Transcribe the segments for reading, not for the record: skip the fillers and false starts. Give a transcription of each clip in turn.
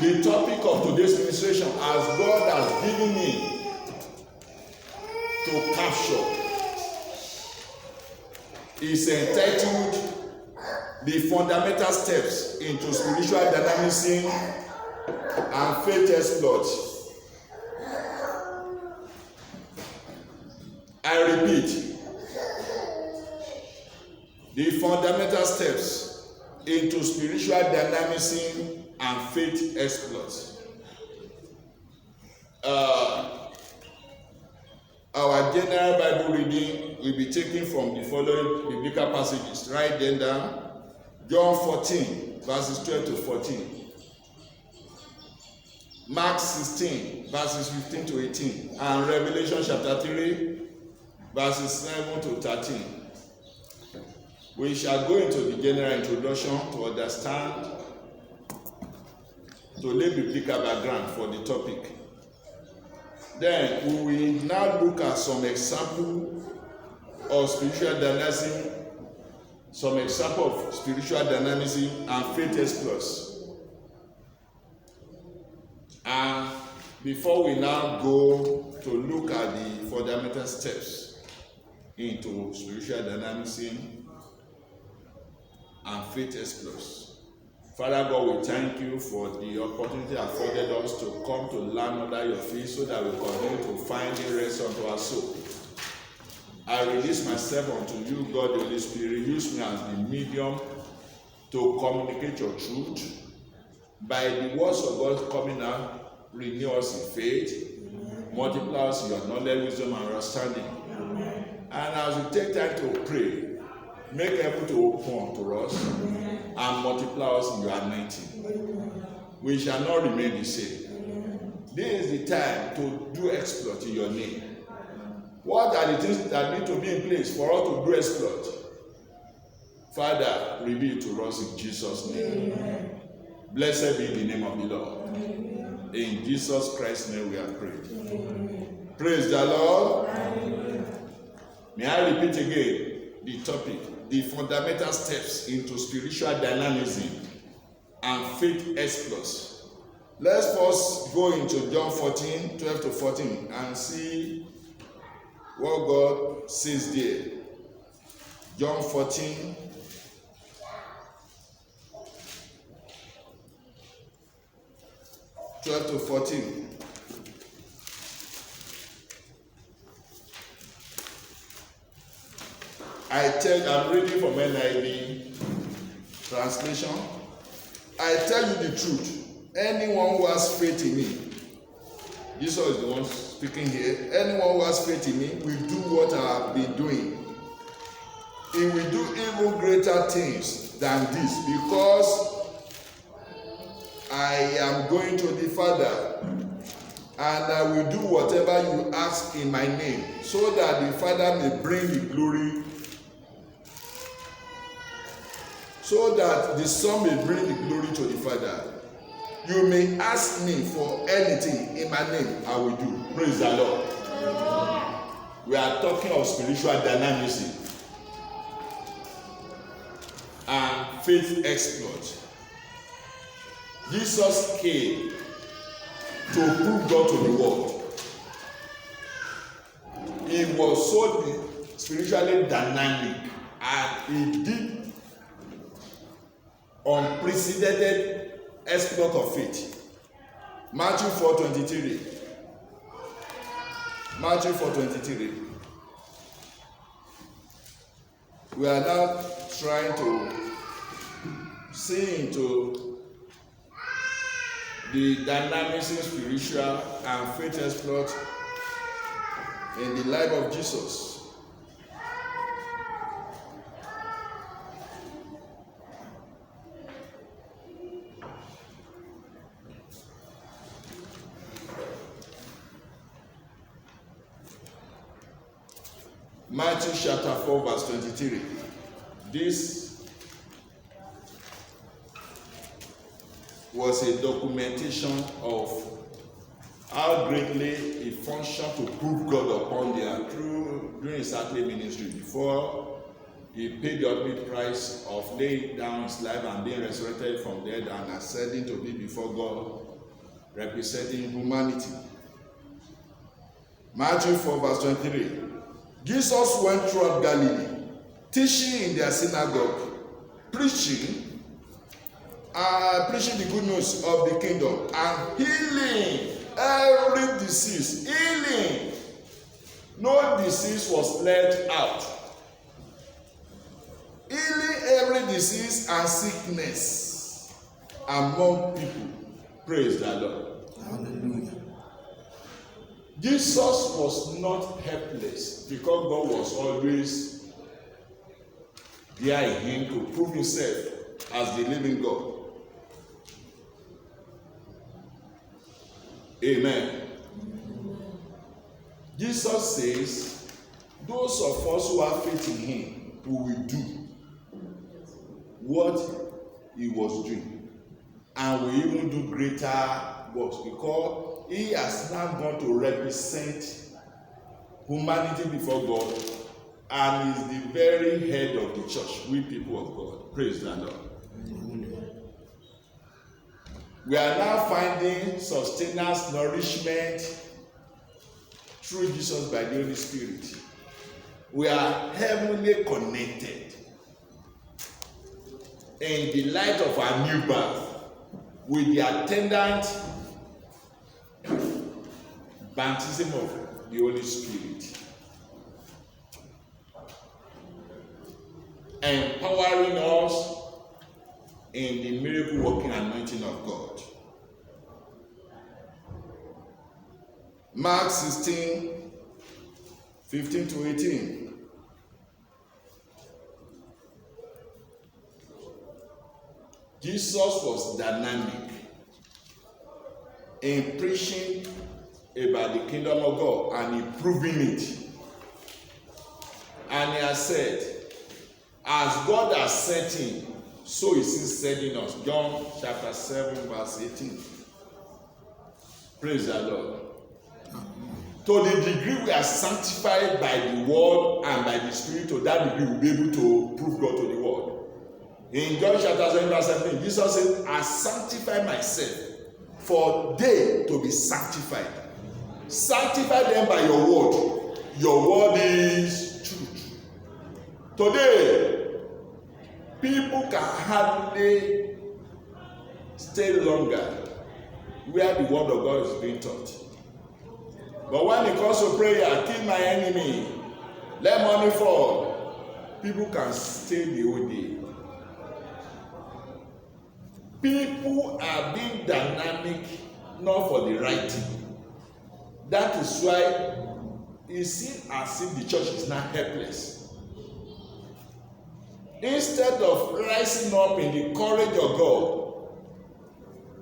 The topic of today's ministration, as God has given me to capture, is entitled The Fundamental Steps into Spiritual Dynamism and Faith Exploit. I repeat, the fundamental steps into spiritual dynamism and faith exploit. Our general Bible reading will be taken from the following biblical passages. Write them down. John 14, verses 12 to 14. Mark 16, verses 15 to 18. And Revelation chapter 3, verses 7 to 13. We shall go into the general introduction to understand, to lay biblical background for the topic. Then we will now look at some example of spiritual dynamism, some example of spiritual dynamism and faith exploits. And before we now go to look at the fundamental steps into spiritual dynamism and faith exploits, Father God, we thank you for the opportunity afforded us to come to learn under your feet so that we continue to find a rest unto our soul. I release myself unto you, God, the Holy Spirit. Use me as the medium to communicate your truth. By the words of God coming out, renew us in faith, multiply us in your knowledge, wisdom, and understanding. And as we take time to pray, make heaven to open unto us and multiply us in your anointing. We shall not remain the same. This is the time to do exploit in your name. What are the things that need to be in place for us to do exploit? Father, reveal to us in Jesus' name. Blessed be the name of the Lord. In Jesus Christ's name we have prayed. Praise the Lord. May I repeat again the topic, the fundamental steps into spiritual dynamism and faith exploits. Let's first go into John 14, 12 to 14 and see what God says there. John 14, to 14. I'm reading from NIV translation. I tell you the truth. Anyone who has faith in me, Jesus is the one speaking here. Anyone who has faith in me will do what I have been doing. He will do even greater things than this, because I am going to the Father, and I will do whatever you ask in my name, so that the Father may bring the glory, so that the Son may bring the glory to the Father. You may ask me for anything in my name, I will do. Praise the Lord. We are talking of spiritual dynamism and faith exploit. Jesus came to prove God to the world. He was so spiritually dynamic, and he did unprecedented exploit of faith. Matthew 4:23. Matthew 4:23. We are now trying to see into the dynamism, spiritual, and faith exploit in the life of Jesus. Matthew chapter 4, verse 23. This was a documentation of how greatly he functioned to prove God upon the earth during his earthly ministry, before He paid the ultimate price of laying down his life and being resurrected from dead and ascending to be before God, representing humanity. Matthew 4 verse 23. Jesus went throughout Galilee, teaching in their synagogue, preaching the good news of the kingdom and healing every disease. Healing. No disease was left out. Healing every disease and sickness among people. Praise the Lord. Hallelujah. Jesus was not helpless because God was always there in him to prove himself as the living God. Amen. Jesus says, those of us who have faith in him, we will do what he was doing, and we even do greater works because he has now gone to represent humanity before God and is the very head of the church, we people of God. Praise the Lord. We are now finding sustenance, nourishment through Jesus by the Holy Spirit. We are heavenly connected in the light of our new birth with the attendant baptism of the Holy Spirit, empowering us in the miracle working anointing of God. Mark 16, 15 to 18. Jesus was dynamic in preaching about the kingdom of God and in proving it. And he has said, as God has sent him, so is he sending us. John chapter 7 verse 18. Praise the Lord. To the degree we are sanctified by the word and by the Spirit, to that degree we'll be able to prove God to the world. In John chapter 7 verse 17, Jesus said, I sanctify myself for they to be sanctified. Sanctify them by your word. Your word is truth. Today, people can hardly stay longer where the word of God is being taught. But when it comes to prayer, kill my enemy, let money fall, people can stay the whole day. People are being dynamic, not for the right thing. That is why it seems as if the church is now helpless. Instead of rising up in the courage of God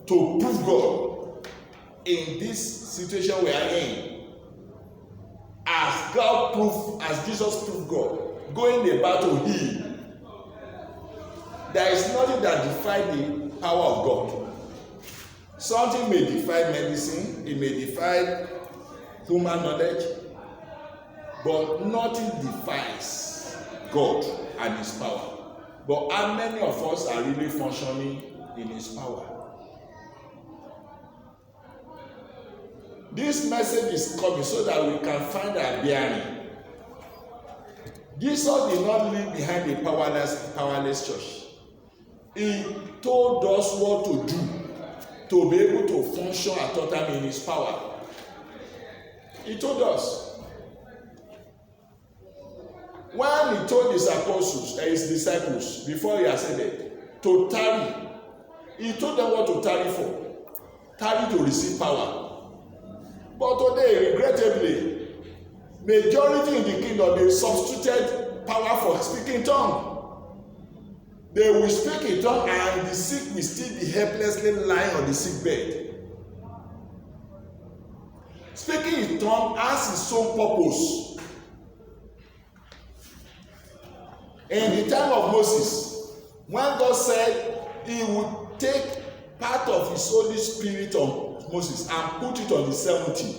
to prove God in this situation we are in, as Jesus proved God, going about to heal, there is nothing that defies the power of God. Something may defy medicine, it may defy human knowledge, but nothing defies God and his power. But how many of us are really functioning in his power? This message is coming so that we can find our bearing. Jesus did not leave behind a powerless church. He told us what to do to be able to function at all time in his power. He told us. When he told his apostles and his disciples before he ascended to tarry, he told them what to tarry for. Tarry to receive power. But today, regrettably, majority in the kingdom, they substituted power for speaking tongue. They will speak in tongue and the sick will still be helplessly lying on the sick bed. Speaking in tongue has its own purpose. In the time of Moses, when God said he would take part of his Holy Spirit on Moses and put it on the 70,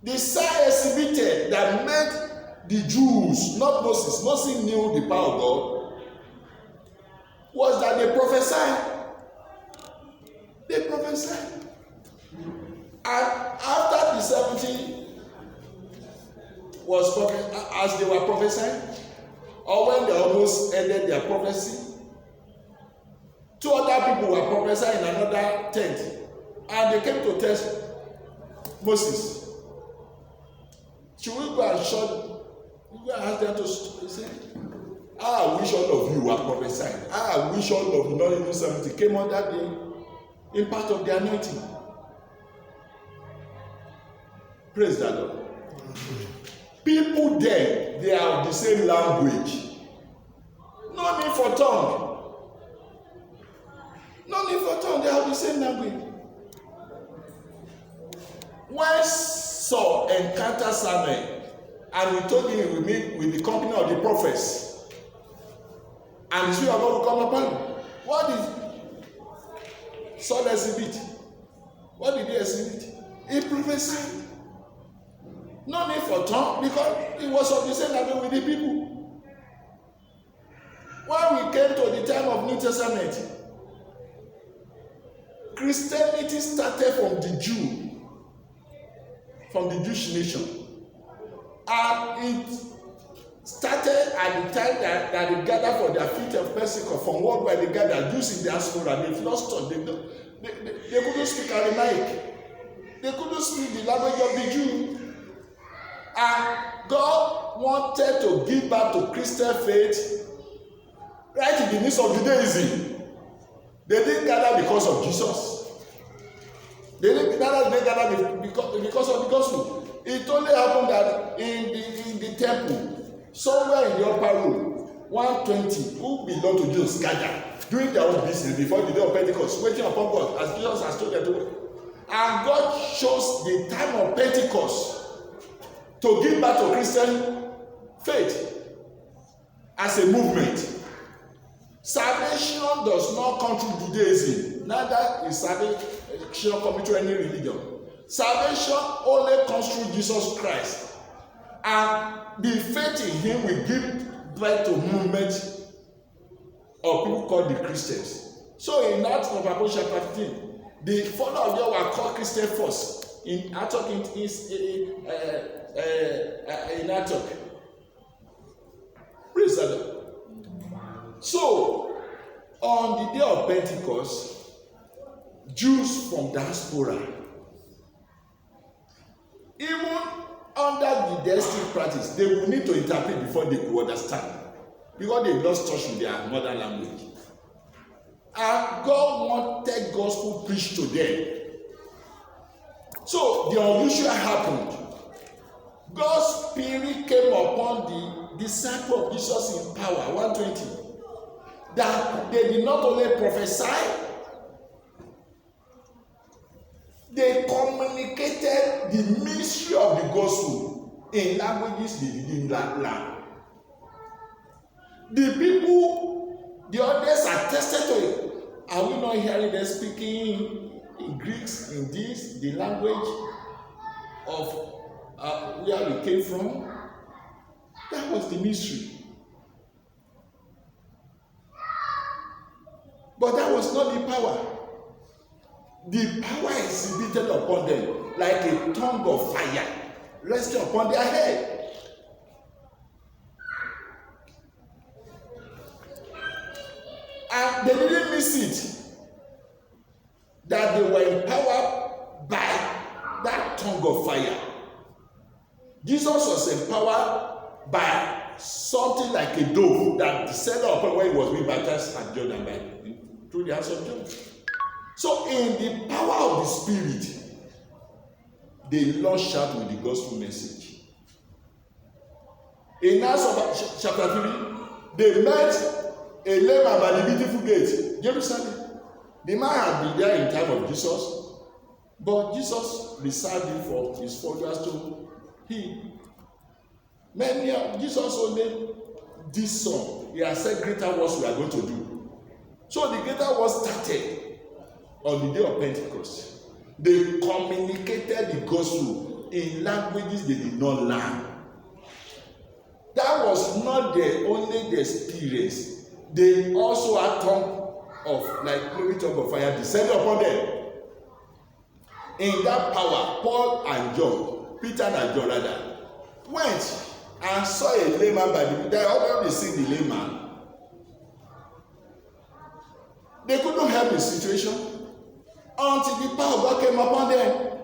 the sign exhibited that made the Jews, not Moses. Moses knew the power of God. Was that they prophesied. They prophesied. And after the 70 was as they were prophesying, or when they almost ended their prophecy, 2 other people were prophesying in another tent, and they came to test Moses. Should we go and shut? We go and ask them to say, I wish all of you were prophesying. I wish all of you, not even 70, came under the impact of the anointing. Praise the Lord. People there, they are of the same language. No need for tongue. No need for tongue. They have the same language. When Saul encountered Samuel, and he told him he will meet with the company of the prophets, and the Spirit of God will come upon him, what did Saul exhibit? What did he exhibit? He prophesied. No need for tongue, because he was of the same level with the people. When we came to the time of New Testament, Christianity started from the Jew, from the Jewish nation. And it started at the time that they gathered for their feast of Pentecost. From worldwide they gathered, Jews in diaspora, they've lost touch. They couldn't speak Aramaic. They couldn't speak the language of the Jew. And God wanted to give back to Christian faith right in the midst of Judaism. They didn't gather because of Jesus. They didn't gather because of the gospel. It only happened that in the temple, somewhere in the upper room, 120 who belonged to Jews gathered, doing their own business before the day of Pentecost, waiting upon God as Jesus has told them to wait. And God chose the time of Pentecost to give back to Christian faith as a movement. Salvation does not come through Judaism, neither is salvation coming through any religion. Salvation only comes through Jesus Christ, and the faith in Him will give birth to movement of people called the Christians. So in Acts of Apostles chapter 15, the followers of God were called Christian first. In Antioch, in Antioch. Praise the Lord. So, on the day of Pentecost, Jews from diaspora, even under the destined practice, they will need to interpret before they could understand, because they lost touch with their mother language. And God wanted gospel preached to them. So the unusual happened. God's Spirit came upon the disciples of Jesus in power, 120. That they did not only prophesy, they communicated the mystery of the gospel in languages they didn't learn. The people, the others attested to it. Are we not hearing them speaking in Greeks, in this, the language of where we came from? That was the mystery. But that was not the power. The power exhibited upon them like a tongue of fire resting upon their head. And they didn't miss it, that they were empowered by that tongue of fire. Jesus was empowered by something like a dove that descended upon when he was being baptized at Jordan through the hands of John. So in the power of the Spirit, they launched out with the gospel message. In Acts chapter 3, they met a lame man by the beautiful gate, Jerusalem. The man had been there in time of Jesus, but Jesus reserved it for his followers to heal. Many of Jesus only this song. He has said greater works we are going to do. So the greater works started on the day of Pentecost. They communicated the gospel in languages they did not learn. That was not the only experience. They also had tongue of, like maybe tongue of fire descended upon them. In that power, Paul and John, Peter and John rather, went and saw a layman by the. They already seen the layman. They couldn't help the situation until the power of God came upon them.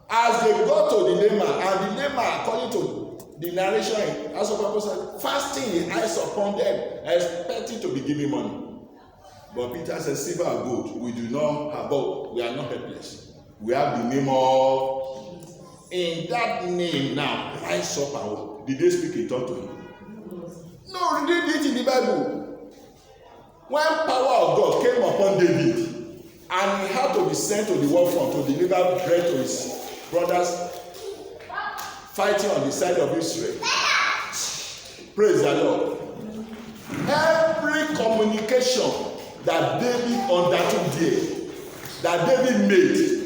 As they got to the layman, and the layman, according to the narration in Acts of Apostles, fasting his eyes upon them, expecting to be given money. But Peter said, silver and gold we do not have, but we are not helpless. We have the name of. In that name now, rise up and walk. Did they speak in tongue to him? No, read it in the Bible. When power of God came upon David, and he had to be sent to the war front to deliver bread to his brothers fighting on the side of Israel. Praise the Lord. Every communication that David undertook there, that David made,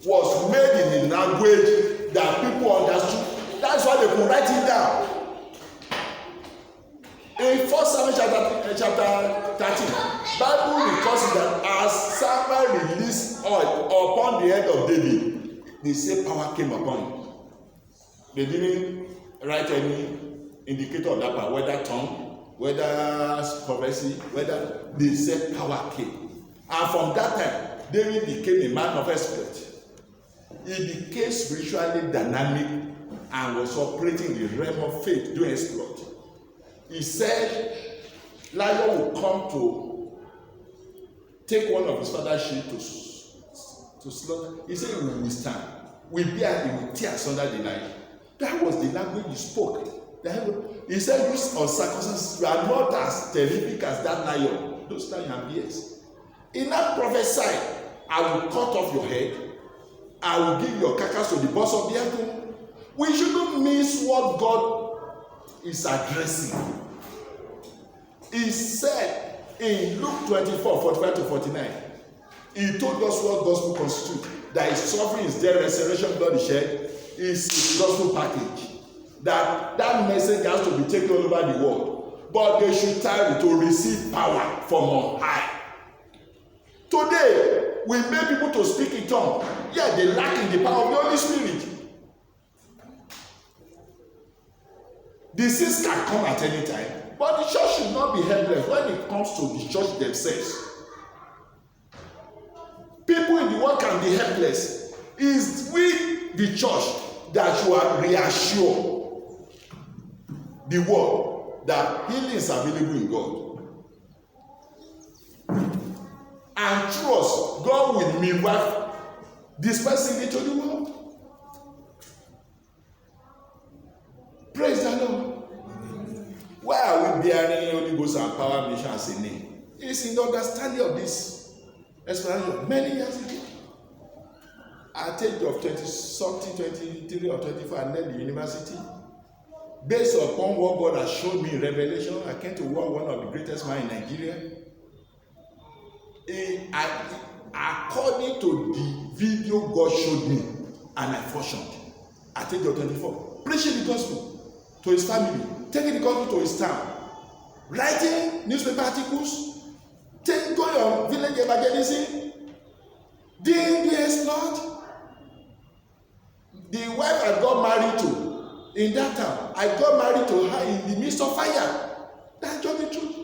was made in a language that people understood. That's why they could write it down. In 1 Samuel chapter 13, Bible records that as Samuel released oil upon the head of David, they say power came upon him. They didn't write any indicator of that power, whether tongue, whether prophecy, whether they said power came. And from that time, David became a man of exploit. He became spiritually dynamic and was operating in the realm of faith doing exploit. He said, lion will come to take one of his father's sheep to slaughter. He said, he will withstand. We bear, he will tear asunder the lion. That was the language he spoke. He said, you uncircumcised, you are not as terrific as that lion. Those lions and bears. He now prophesied, I will cut off your head. I will give your carcass to the boss of the earth. We shouldn't miss what God is addressing. He said in Luke 24:45-49, he told us what gospel constitutes. That his suffering, his death, resurrection, blood shed is his gospel package. That message has to be taken all over the world. But they should tarry to receive power from on high. Today, we make people to speak in tongues. Yeah, they lack in the power of the Holy Spirit. Disease can come at any time, but the church should not be helpless when it comes to the church themselves. People in the world can be helpless. It's we, the church, that should reassure the world that healing is available in God. And through us, God will meanwhile dispersing it to the world. Praise the Lord. Why are we bearing Holy Ghost and power mission as a name? It is in the understanding of this explanation many years ago. At the age of 20-something, 23 or 24, I left the university. Based upon what God has shown me in Revelation, I came to work one of the greatest men in Nigeria. According to the video God showed me, and I functioned at the age of 24, preaching the gospel to his family, taking the gospel to his town, writing newspaper articles, going on village evangelism, doing the exploit. The wife I got married to in that town, I got married to her in the midst of fire. That's just the truth.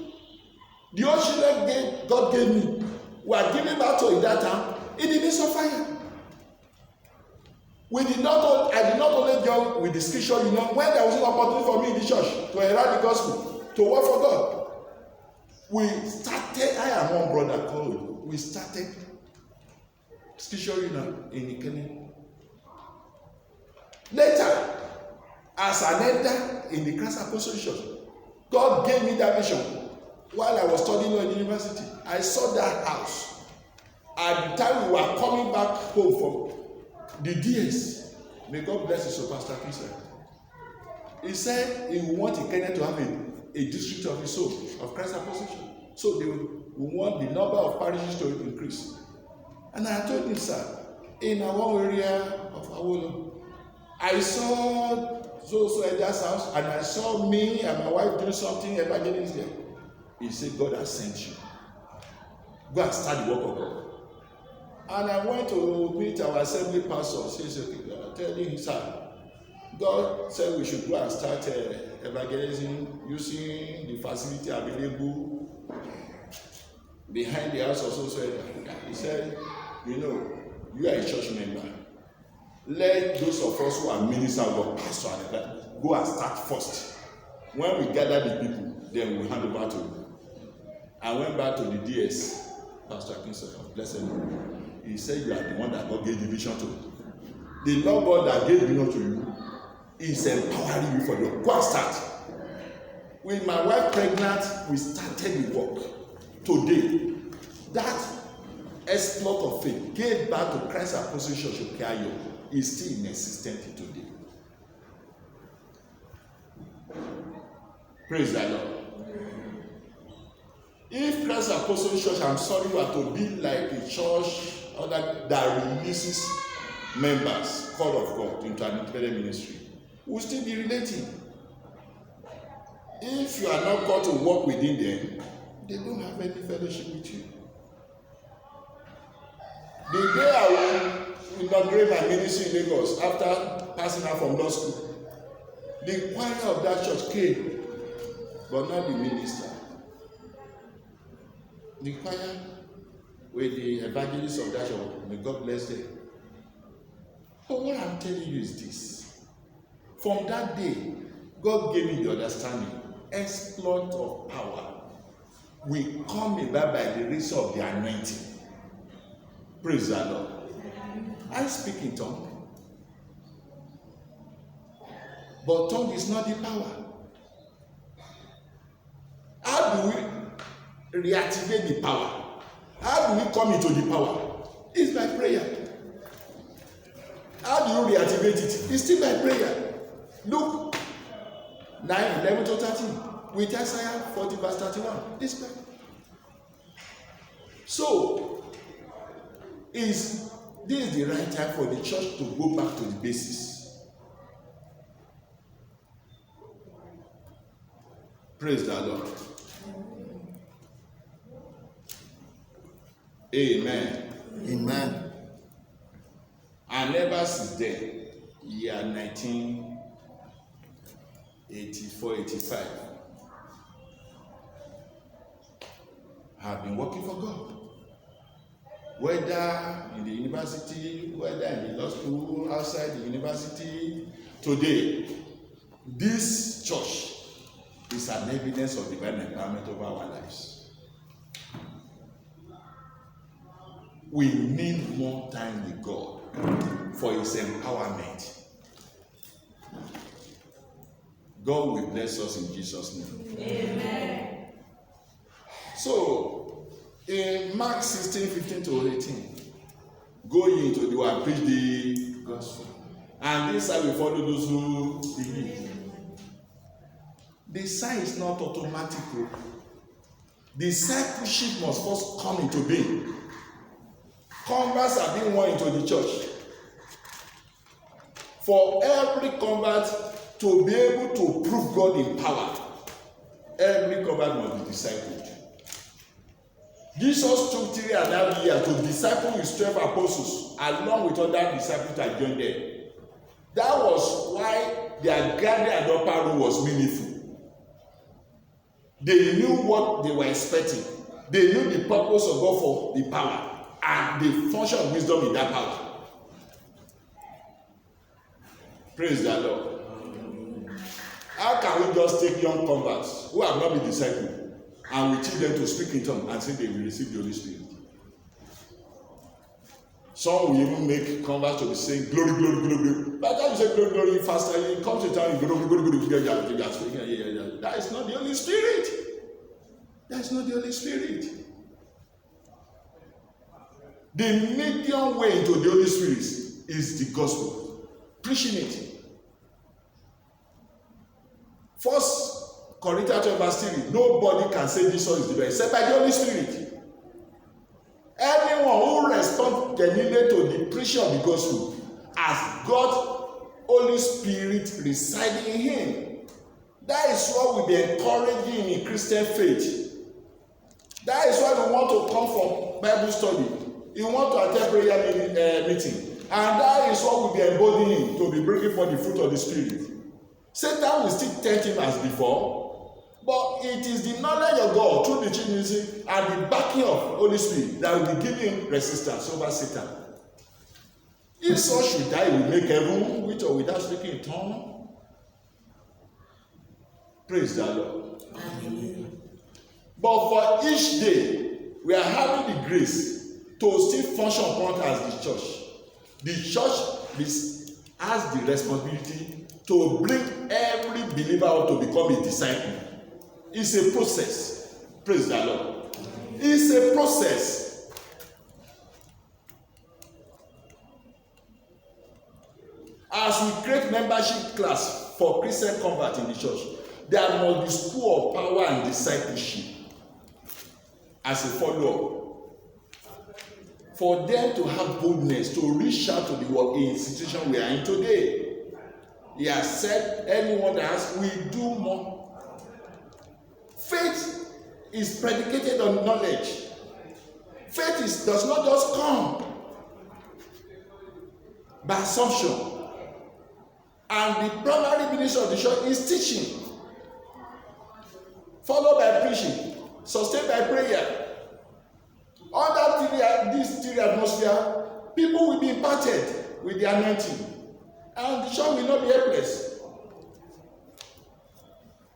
The old children God gave me were given back to in that town in the midst of fire. I did not only deal with the scripture, when there was an opportunity for me in the church to herald the gospel, to work for God. We started, I and one brother called, we started scripture in Ikene. Later, as an elder in the Christ Apostolic Church, God gave me that vision. While I was studying at the university, I saw that house. At the time we were coming back home from the DS, may God bless his soul, Pastor Christian. He said he would want in Kenya to have a district of his soul, of Christ Apostolic Church. So they would want the number of parishes to increase. And I told him, sir, in our area of Awolo, I saw so Elder's house, and I saw me and my wife doing something, evangelist there. He said, God has sent you. Go and start the work of God. And I went to meet our assembly pastor. He said, okay, telling him, sir, God said we should go and start evangelizing using the facility available behind the house of so. He said, you know, you are a church member. Let those of us who are ministers or pastor go and start first. When we gather the people, then we hand over to you. I went back to the DS, Pastor Akinson, blessed Lord. He said, you are the one that God gave the vision to. The Lord God that gave vision to you is empowering you for your go and start. With my wife pregnant, we started the work. Today, that exploit of faith gave back to Christ Apostolic Church of Kayo is still in existence today. Praise the Lord. If Christ Apostolic Church, I'm sorry, were to be like a church that releases members, call of God, into an independent ministry, we'll still be relating. If you are not called to work within them, they don't have any fellowship with you. The day I will inaugurate my ministry in Lagos after passing out from law school, the choir of that church came, but not the minister. The choir with the evangelists of that church, may God bless them. But what I'm telling you is this. From that day, God gave me the understanding, exploit of power will come about by the reason of the anointing. Praise the Lord. I speak in tongue. But tongue is not the power. How do we reactivate the power? How do we come into the power? It's by prayer. How do you reactivate it? It's still by prayer. Luke 9:11-13 with Isaiah 40 verse 31. It's by. So, this is the right time for the church to go back to the basis. Praise the Lord. Amen. Amen. And ever since then, year 1984-85, I have been working for God. Whether in the university, whether in the law school, outside the university, today, this church is an evidence of divine empowerment over our lives. We need more time with God for His empowerment. God will bless us in Jesus' name. Amen. So, in Mark 16:15-18, go ye into the world, preach the gospel. And this I will follow those who believe. The sign is not automatic. Discipleship must first come into being. Converts are being won into the church. For every convert to be able to prove God in power, every convert must be discipled. Jesus took 3.5 years to disciple his 12 apostles along with other disciples that joined them. That was why their gathering at the upper room was meaningful. They knew what they were expecting. They knew the purpose of God for the power and the function of wisdom in that power. Praise the Lord. How can we just take young converts who have not been discipled and we teach them to speak in tongues and say they will receive the Holy Spirit? Some will even make converts to be saying glory, glory, glory, glory. By the time you say glory, glory, faster, it comes to time, glory, glory, glory, glory. That is not the Holy Spirit. That is not the Holy Spirit. The medium way into the Holy Spirit is the gospel. Preaching it. 1 Corinthians 12:3. Nobody can say Jesus is the best except by the Holy Spirit. Anyone who responds genuinely to the preaching of the gospel, as God Holy Spirit residing in him. That is what we be encouraging in Christian faith. That is why we want to come for Bible study. We want to attend prayer meeting. And that is what we be embodying to be bringing for the fruit of the Spirit. Satan will still tempt him as before, but it is the knowledge of God through the Trinity and the backing of Holy Spirit that will be giving resistance over Satan. If so should die, we make heaven with or without speaking in tongues. Praise the Lord. Amen. But for each day, we are having the grace to still function upon as the church. The church has the responsibility to bring every believer out to become a disciple. It's a process. Praise the Lord. It's a process. As we create membership class for Christian convert in the church, there must be school of power and discipleship as a follow-up. For them to have boldness to reach out to the institution we are in today. He has said, anyone that asks, we do more. Faith is predicated on knowledge. Faith does not just come by assumption. And the primary ministry of the church is teaching, followed by preaching, sustained by prayer. Under this three atmosphere, people will be imparted with the anointing, and the church will not be helpless.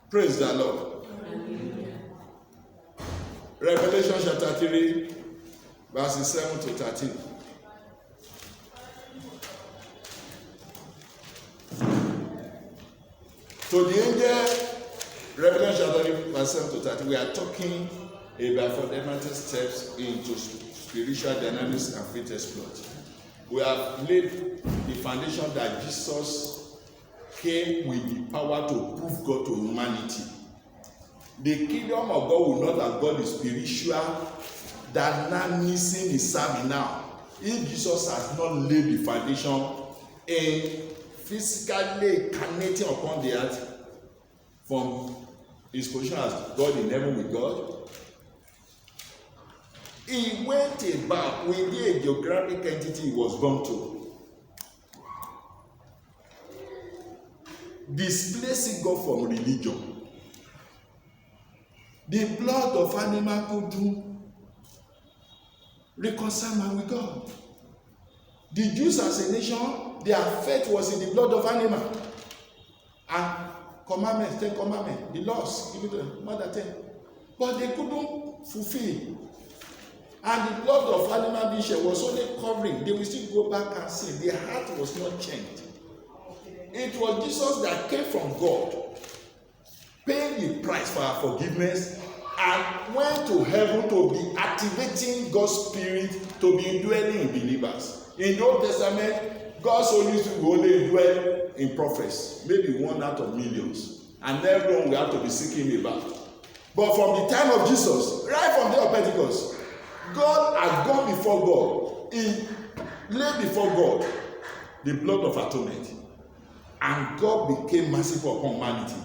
Praise the Lord. Amen. Revelation chapter 3, verses 7 to 13. To the angel, Revelation chapter 3, verse 7 to 13, we are talking about fundamental steps into spiritual dynamics and faith exploit. We have laid the foundation that Jesus came with the power to prove God to humanity. The kingdom of God will not have got the spiritual dynamism is serving now. If Jesus has not laid the foundation in physically incarnating upon the earth from his position as God in heaven with God, he went about with the geographic entity he was born to, displacing God from religion. The blood of animal could do reconcile man with God. The Jews as a nation, their faith was in the blood of animal. And commandments, 10 commandments, the laws, given to them, more than 10. But they couldn't fulfill. And the blood of animal being shed was only covering. They will still go back and sin. Their heart was not changed. It was Jesus that came from God, paying the price for our forgiveness, and went to heaven to be activating God's Spirit to be indwelling in believers. In the Old Testament, God's Holy Spirit will only dwell in prophets, maybe 1 out of millions, and everyone will have to be seeking him about. But from the time of Jesus, right from the day of Pentecost, God had gone before God. He laid before God the blood of atonement. And God became merciful upon humanity.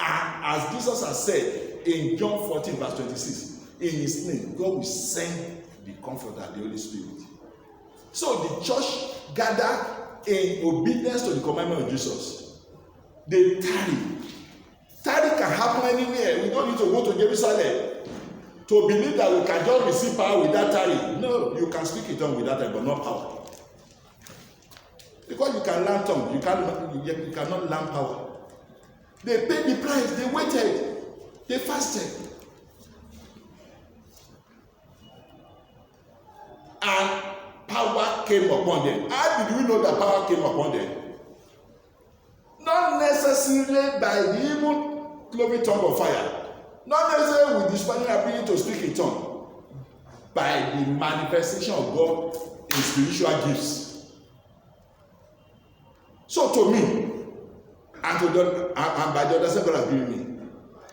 And as Jesus has said in John 14, verse 26, in his name, God will send the Comforter, the Holy Spirit. So the church gathered in obedience to the commandment of Jesus. They tarry. Tarry can happen anywhere. We don't need to go to Jerusalem to believe that we can just receive power without tarrying. No, you can speak in tongues without time, but not power. Because you can learn tongues, you cannot learn power. They paid the price, they waited, they fasted. And power came upon them. How did we know that power came upon them? Not necessarily by the even cloven tongue of fire. Not necessarily with the Spanish ability to speak in tongues. By the manifestation of God in spiritual gifts. So to me, and by the understanding God has given me,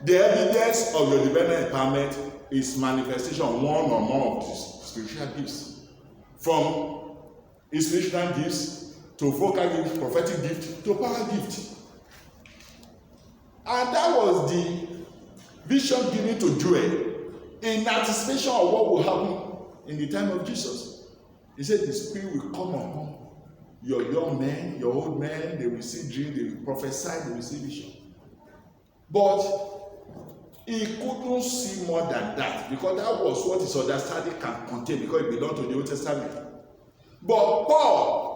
the evidence of your divine empowerment is manifestation of one or more of these spiritual gifts. From inspirational gifts to vocal gift, prophetic gift, to power gift. And that was the vision given to Joel in anticipation of what will happen in the time of Jesus. He said, the Spirit will come upon your young men, your old men, they will see dreams, they will prophesy, they will see vision. But he couldn't see more than that, because that was what his understanding can contain, because it belonged to the Old Testament. But Paul,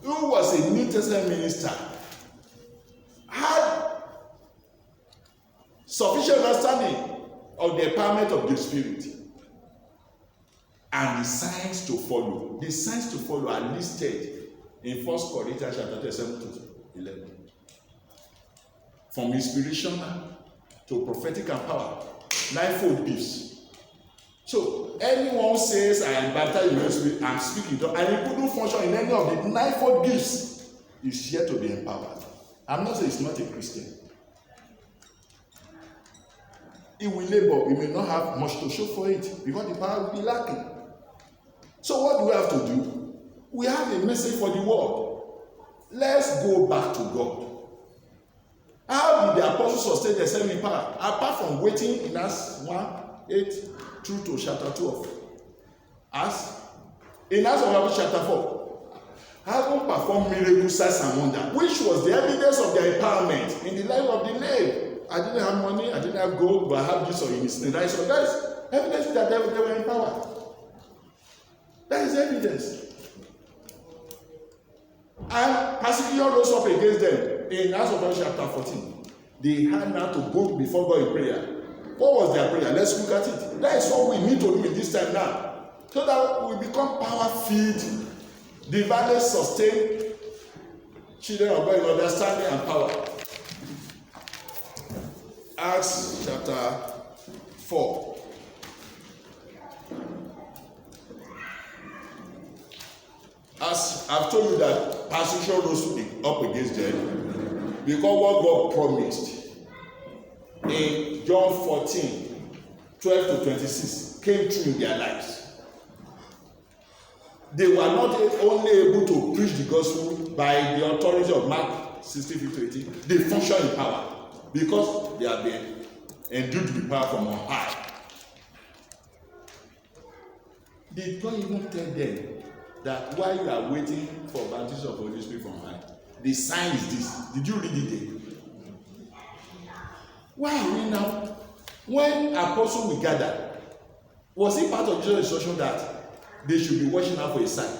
who was a New Testament minister, had sufficient understanding of the empowerment of the Spirit and the signs to follow. The signs to follow are listed in 1 Corinthians chapter 7 to 11. From inspirational to prophetic and power, ninefold gifts. So anyone says, I am baptized in the Holy Spirit, I am speaking to, and he couldn't function in any of the ninefold gifts, is yet to be empowered. I'm not saying he's not a Christian. He will labor, he may not have much to show for it, because the power will be lacking. So what do we have to do? We have a message for the world. Let's go back to God. How did the apostles sustain the same power? Apart from waiting in Acts 1:8 through to chapter 12. As in Acts of chapter 4, having performed miracles, signs and wonders, which was the evidence of their empowerment in the life of the lay. I didn't have money, I didn't have gold, but I have this or in his right. So that is evidence that they were empowered. That is evidence. And persecution rose up against them in Acts of chapter 14. They had now to go before God in prayer. What was their prayer? Let's look at it. That is what we need to do in this time now, so that we become power-filled, divinely sustained children of God in understanding and power. Acts chapter 4. As I've told you that persecution rose up against them, because what God promised in John 14:12 to 26 came true in their lives. They were not only able to preach the gospel by the authority of Mark 16:15-18, they function in power, because they have been endued with power from on high. Did God even tell them that while you are waiting for baptism of the Holy Spirit from high, the sign is this? Did you read it there? Why are we now? When apostles will gather, was it part of Jesus' instruction that they should be watching out for a sign?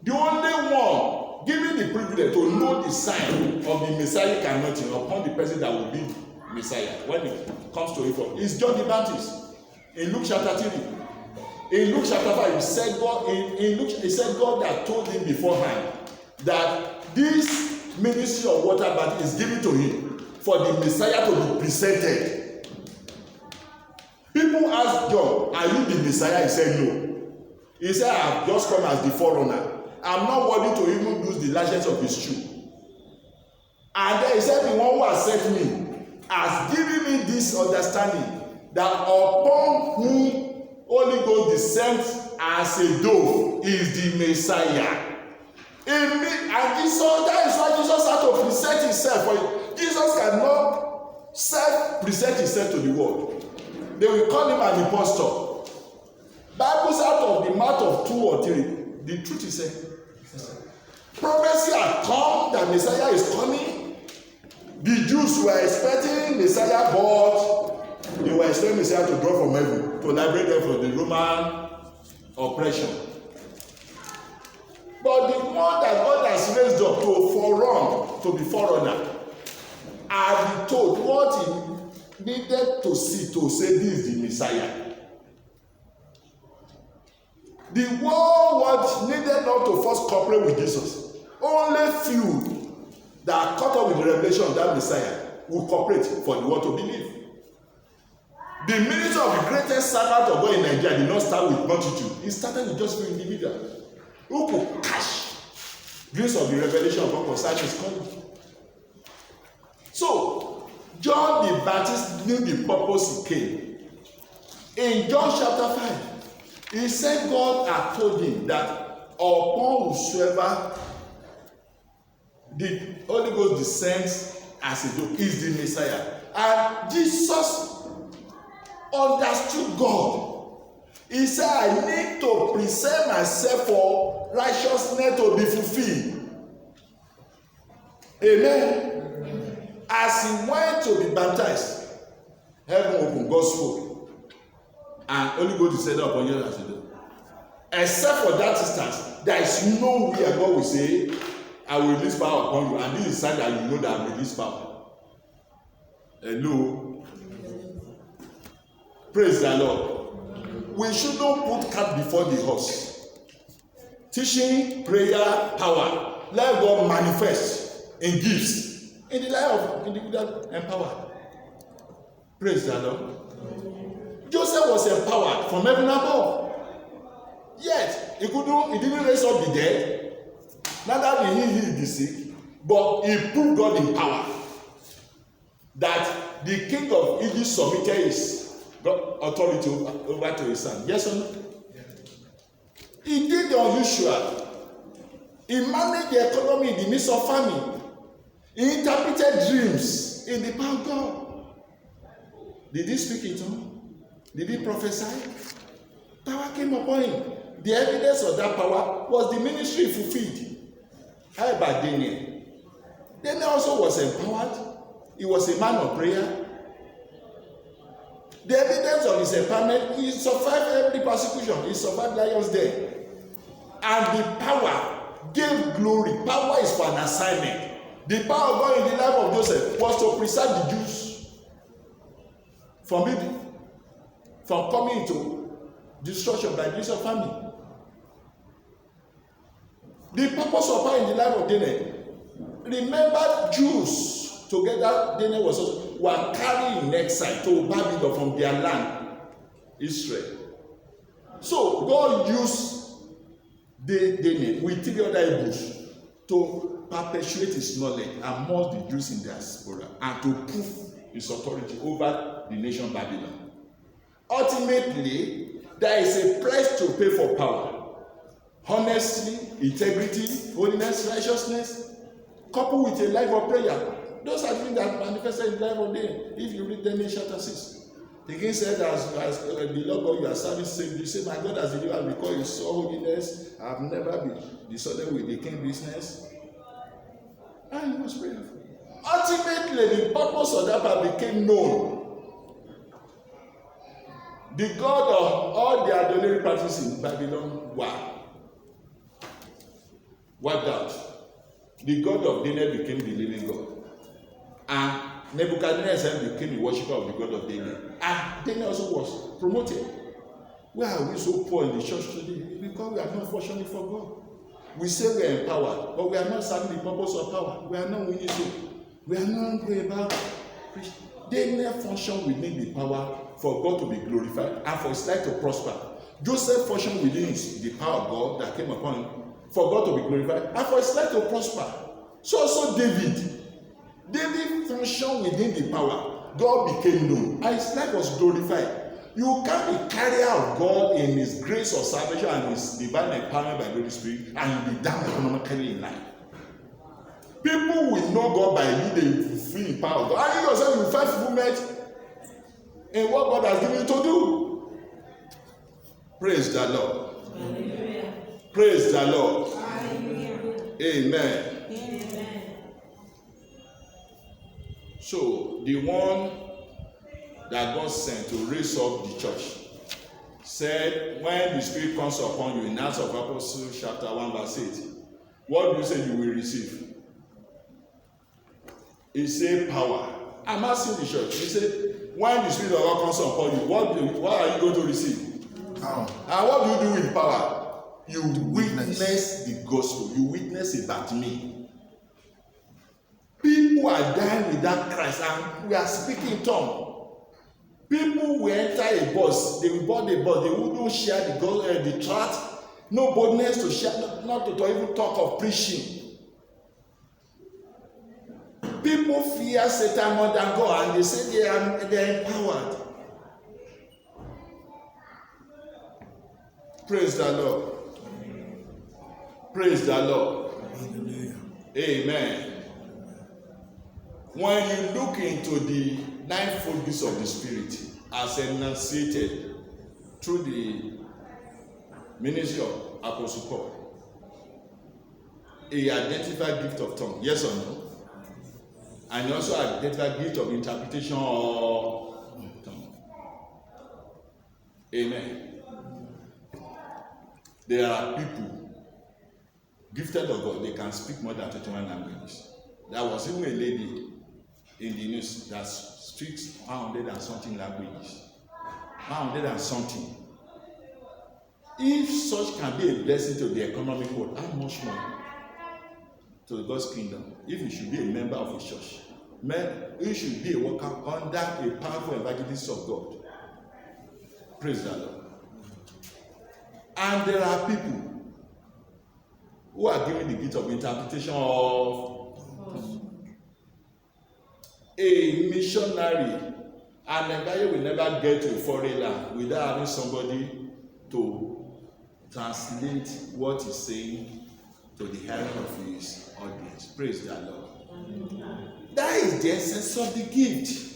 The only one given the privilege to know the sign of the Messiah anointing upon the person that will be Messiah when it comes to it is John the Baptist. In Luke chapter 3, in Luke chapter 5, he said God that told him beforehand that this ministry of water baptism is given to him for the Messiah to be presented. People asked John, are you the Messiah? He said no. He said, I have just come as the forerunner. I'm not worthy to even lose the lashes of his shoe. And then he said, the one who has sent me has given me this understanding that upon whom Holy Ghost descends as a dove is the Messiah. And Jesus, that is why Jesus had to present himself. For Jesus cannot self-present himself to the world. They will call him an impostor. Bibles out of the mouth of 2 or 3. The truth is said. Prophecy had come that Messiah is coming. The Jews were expecting Messiah, but they were expecting Messiah to drop from heaven to liberate them from the Roman oppression. But the one that God has raised up to be forerunner, had been told what he needed to see to say this is the Messiah. The whole world needed not to first cooperate with Jesus. Only few that are caught up with the revelation of that Messiah will cooperate for the world to believe. The ministry of the greatest servant of God in Nigeria did not start with multitude. It started with just few individuals who could catch glimpse of the revelation of God concerning his coming. So, John the Baptist knew the purpose he came. In John chapter 5, he said God had told him that upon whosoever the Holy Ghost descends as a dove is the Messiah. And Jesus understood God. He said, I need to present myself for righteousness to be fulfilled. Amen. As he went to be baptized, heaven opened, God spoke, and Holy Ghost descended upon you as a dove. Except for that instance, there is no way God will say, I will release power upon you, and this is the sign that you know that I will release power. Hello. Praise the Lord. We shouldn't put cart before the horse. Teaching, prayer, power. Let God manifest in gifts in the life of individual empowered. Praise the Lord. Joseph was empowered from heaven above. Yet he didn't raise up the dead. Neither did he heal the sick. But he proved God in power. That the king of Egypt submitted his authority over to his son. Yes or no? Yeah. He did the unusual. He managed the economy in the midst of famine. He interpreted dreams in the power of God. Did he speak in tongues? Did he prophesy? Power came upon him. The evidence of that power was the ministry fulfilled. How about Daniel? Daniel also was empowered. He was a man of prayer. The evidence of his empowerment, he survived every persecution. He survived lions den. And the power gave glory. Power is for an assignment. The power of God in the life of Joseph was to preserve the Jews from coming into destruction by the use of famine. The purpose of power in the life of Daniel. Remember, Jews together, Daniel were carried in exile to Babylon from their land, Israel. So God used Daniel with 3 other Hebrews to perpetuate his knowledge among the Jews in diaspora and to prove his authority over the nation Babylon. Ultimately, there is a price to pay for power. Honesty, integrity, holiness, righteousness, coupled with a life of prayer. Those are things that manifested in the life of Daniel. If you read Daniel chapter 6, the king said, as the Lord God you are serving, you say, my God has delivered me because you saw holiness. I have never been disordered with the king business. And he was prayerful. Ultimately, the purpose of that part became known. The God of all the idolatry practices in Babylon were wiped out. The God of Daniel became the living God. And Nebuchadnezzar became the worshipper of the God of Daniel. And Daniel also was promoted. Why are we so poor in the church today? Because we are not functioning for God. We say we are empowered, but we are not serving the purpose of power. We are not winning souls. We are not going about preaching. Daniel functioned within the power for God to be glorified and for his life to prosper. Joseph functioned within the power of God that came upon him for God to be glorified and for his life to prosper. So also David functioned within the power. God became known and his life was glorified. You can't be carrier of God in his grace of salvation and his divine empowerment by the Holy Spirit and you'll be down economically in life. People will know God by you, they feel the power of God. And you yourself will find fulfillment in what God has given you to do. Praise the Lord. Hallelujah. Praise the Lord. Hallelujah. Amen. Amen. So, the one that God sent to raise up the church said, when the Spirit comes upon you, in Acts of Apostles chapter 1 verse 8, what do you say you will receive? He said power. I'm asking the church. He said, when the Spirit of God comes upon you, what are you going to receive? Power. And what do you do with power? You witness the gospel. You witness about me. People are dying without Christ, and we are speaking in tongues. People will enter a bus, they will board a bus, they wouldn't share the tract, no boldness to share, not to even talk of preaching. People fear Satan more than God, and they say they are empowered. Praise the Lord. Praise the Lord. Hallelujah. Amen. When you look into the ninefold gifts of the Spirit as enunciated through the ministry of Apostle Paul, he identified gift of tongue, yes or no? And he also identified gift of interpretation of tongue. Amen. There are people gifted of God, they can speak more than 21 languages. There was even a lady in the news that speaks 100 and something languages. 100 and something. If such can be a blessing to the economic world, how much more to God's kingdom? If you should be a member of a church, you should be a worker under a powerful evangelist of God. Praise the Lord. And there are people who are given the gift of interpretation of a missionary. And Nigeria will never get to a foreign land without having somebody to translate what he's saying to the hearing of his audience. Praise the Lord. That is the essence of the gift.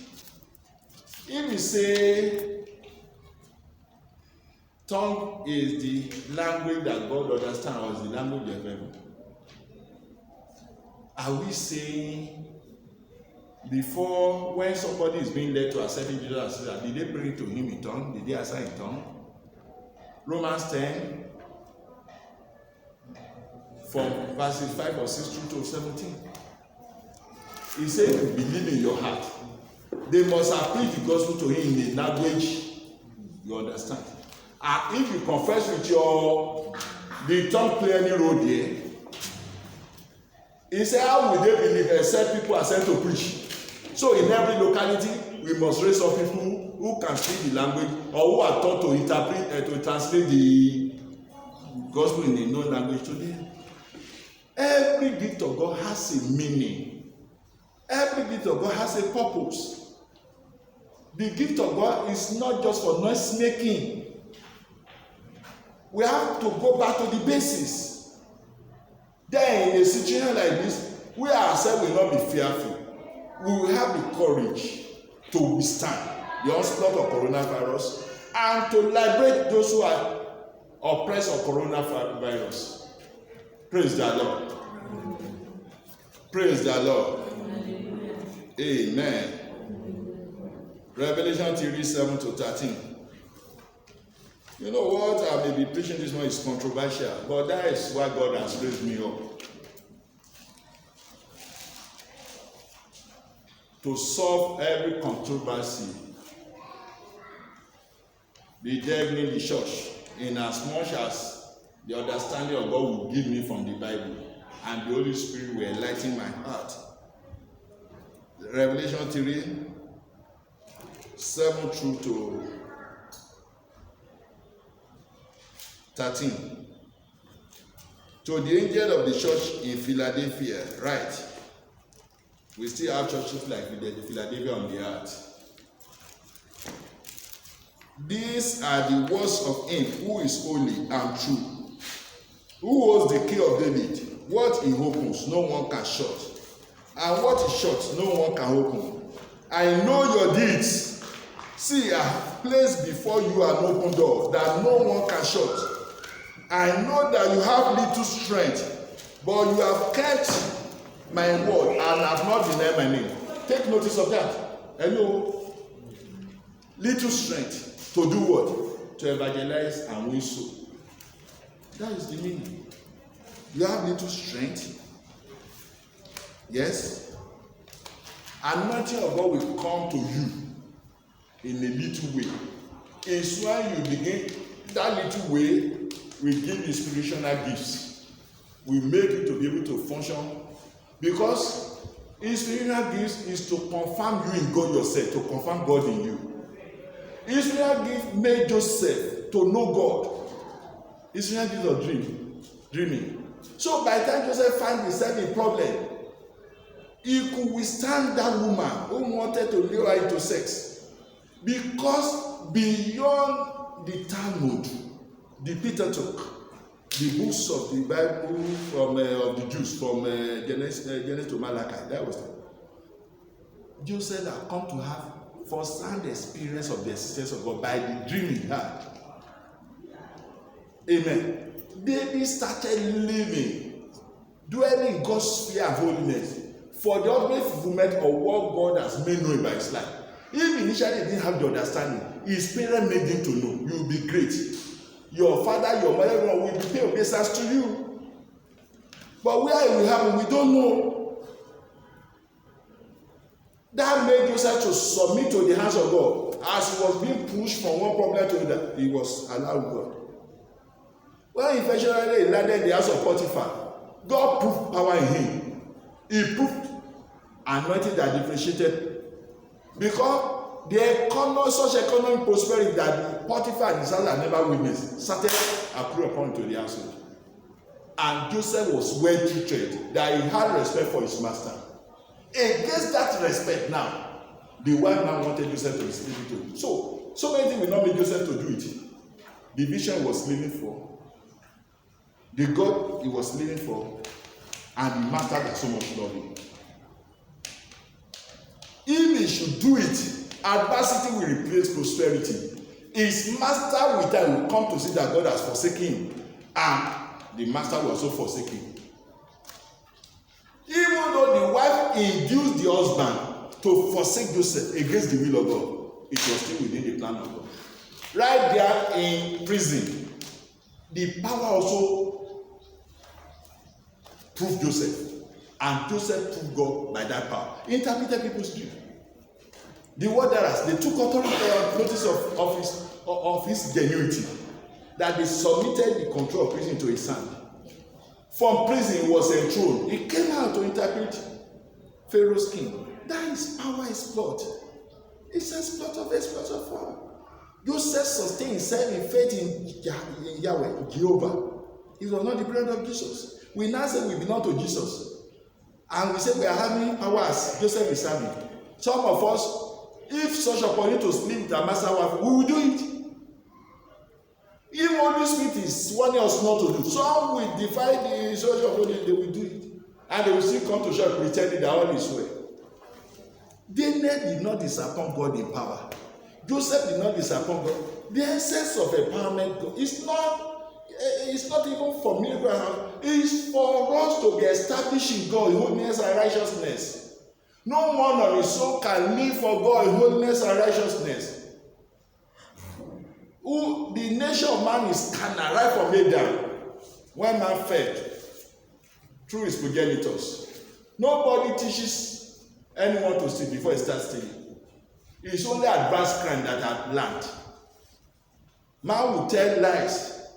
If you say tongue is the language that God understands, or is the language of heaven, are we saying before, when somebody is being led to accept Jesus as Savior, did they pray to him in tongue? Did they answer in tongue? Romans 10 from verses 5 or 6 through to 17. He said, if you believe in your heart, they must have preached the gospel to him in the language you understand. And if you confess with the tongue clearly wrote there, he said, how will they believe except people are sent to preach? So in every locality, we must raise up people who can speak the language or who are taught to interpret, to translate the gospel in a known language to them. Every gift of God has a meaning. Every gift of God has a purpose. The gift of God is not just for noise making. We have to go back to the basis. Then in a situation like this, we ourselves will not be fearful. We will have the courage to withstand the onslaught of coronavirus and to liberate those who are oppressed of coronavirus. Praise the Lord. Praise the Lord. Amen. Revelation 3:7 to 13. You know what I may be preaching this one is controversial, but that is why God has raised me up. To solve every controversy be there in the church, in as much as the understanding of God will give me from the Bible, and the Holy Spirit will enlighten my heart. Revelation 3:7 through to 13. To the angel of the church in Philadelphia, write. We still have churches like the Philadelphia on the earth. These are the words of him who is holy and true, who holds the key of David. What he opens, no one can shut, and what he shuts, no one can open. I know your deeds. See, I have placed before you an open door that no one can shut. I know that you have little strength, but you have kept my word and have not denied my name. Take notice of that. Hello. Little strength to do what? To evangelize and win souls. That is the meaning. You have little strength. Yes. Anointing of God will come to you in a little way. It's when you begin, that little way will give you spiritual gifts. Will make you to be able to function. Because his spiritual gifts is to confirm you in God yourself, to confirm God in you. His spiritual gift made Joseph to know God. His spiritual gift of dreaming. So by the time Joseph found himself in problem, he could withstand that woman who wanted to lure her into sex. Because beyond the Talmud, the Pentateuch, the books of the Bible from of the Jews from Genesis to Malachi. That was it. Joseph had come to have first-hand experience of the existence of God by the dream he had. Amen. David started living, dwelling in God's fear and holiness for the ultimate fulfillment of what God has made known by his life. If initially he didn't have the understanding, his parents made him to know, you will be great. Your father, your mother will be pay obeisance to you. But where it will happen, we don't know. That made Joseph to submit to the hands of God. As he was being pushed from one problem to another, he was allowed God. When eventually he landed in the house of Potiphar, God proved power in him. He proved anointing that differentiated. Because the economy, such economic prosperity that Potiphar and his house had never witnessed, started accruing upon to the household. And Joseph was well treated, that he had respect for his master. Against that respect now, the wife man wanted Joseph to receive it. So many things will not make Joseph to do it. The vision he was living for, the God he was living for, and the master that so much loved him. If he should do it, adversity will replace prosperity. His master with time will come to see that God has forsaken him, and the master will also forsake him. Even though the wife induced the husband to forsake Joseph against the will of God, it was still within the plan of God. Right there in prison, the power also proved Joseph, and Joseph proved God by that power. He interpreted people's dream. The warderers, they took notice of his genuity, that they submitted the control of prison to his hand. From prison, he was enthroned. He came out to interpret Pharaoh's king. That is power, is plot. It's a plot of exploit of power. Joseph sustained himself in faith in Yahweh, Jehovah. It was not the blood of Jesus. We now say we belong to Jesus. And we say we are having power as Joseph is having. Some of us, if such opportunity to sleep with our master wife, we will do it. If Holy Spirit is warning us not to do, some will defy the church of God, they will do it. And they will still come to church pretending that all is well. Daniel did not disappoint God in power. Joseph did not disappoint God. The essence of empowerment is not even for miracle. It's for us to be established in God, holiness and righteousness. No one on his soul can live for God in holiness and righteousness. The nature of man is carnal, right from Adam, when man fell through his progenitors. Nobody teaches anyone to steal before he starts stealing. It's only advanced crime that had learned. Man will tell lies